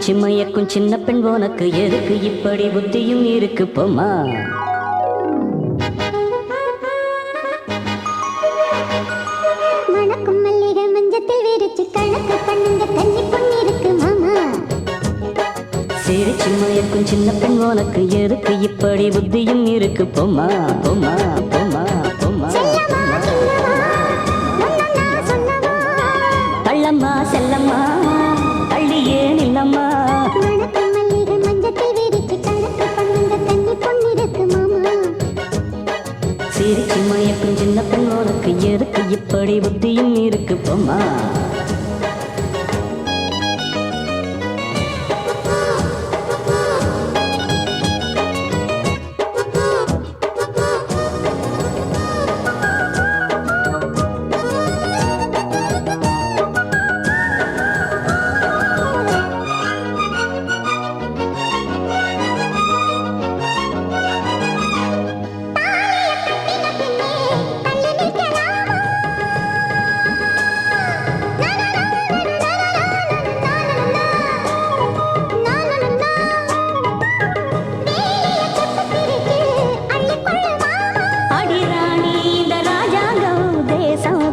சிரிச்சு மயக்கும் சின்ன பெண் உனக்கு எதுக்கு இப்படி புத்தியும் இருக்கு போமா? மணக்கும் மல்லிகை மஞ்சத்தில் விரிச்சு கணக்கு பண்ணுங்க கன்னி பொண்ணு இருக்கு மாமா. சிரிச்சு மயக்கும் சின்ன பெண் உனக்கு எதுக்கு இப்படி புத்தியும் இருக்கு போமா போமா போமா போமா. கள்ளம்மா செல்லம்மா கள்ளியே நில்லம்மா. மணக்கும் மல்லிகை மஞ்சத்தில் விரிச்சு கணக்கு பண்ணுங்க கன்னி பொண்ணு இருக்கு மாமா. சிரிச்சு மயக்கும் சின்ன பெண் உனக்கு எதுக்கு இப்படி புத்தியும் இருக்கு போமா?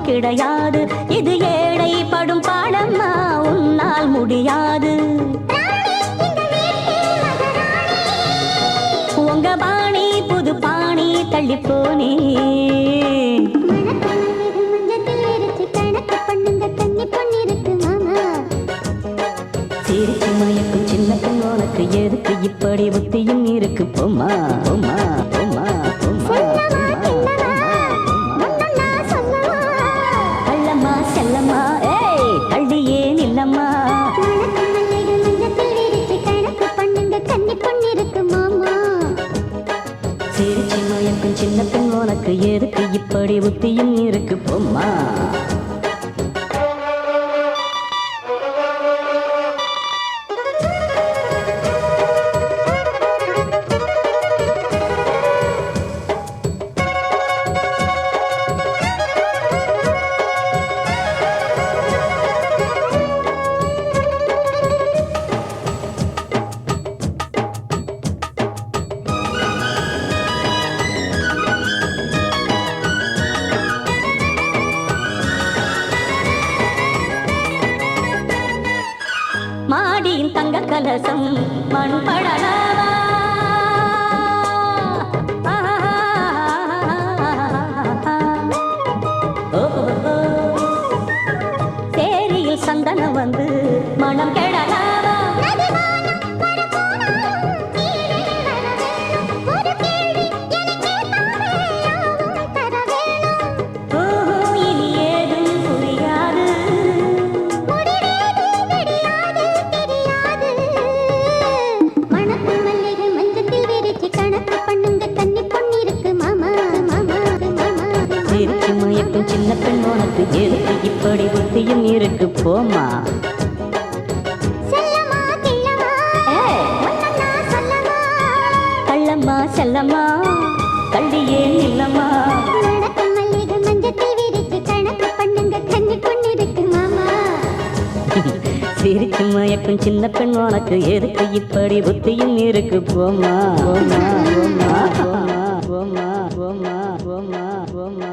கிடையாது இது ஏழை படும் பாடம்மா உன்னால் முடியாது. உங்க பாணி புது பாணி தள்ளி போனே. சிரிச்சு மயக்கும் சின்ன பெண் உனக்கு எதுக்கு இப்படி புத்தியும் இருக்கு போமா போமா போமா போமா. செல்லம்மா ஏய் கள்ளியே நில்லம்மா. சிரிச்சு மயக்கும் சின்ன பெண் உனக்கு எதுக்கு இப்படி புத்தியும் இருக்கு போமா? மாடியின் தங்க கலசம் மண் படலவா சேரியில் சந்தனம் வந்து மனம் கெடலவா. சிரிச்சு மயக்கும் சின்ன பெண் உனக்கு எதுக்கு இப்படி புத்தியும் இருக்கு போமா? கள்ளம்மா செல்லம்மா கள்ளியே நில்லம்மா. சிரிச்சு மயக்கும் சின்ன பெண் உனக்கு எதுக்கு இப்படி புத்தியும் இருக்கு போமா போமா போமா போமா போமா போமா போமா போமா.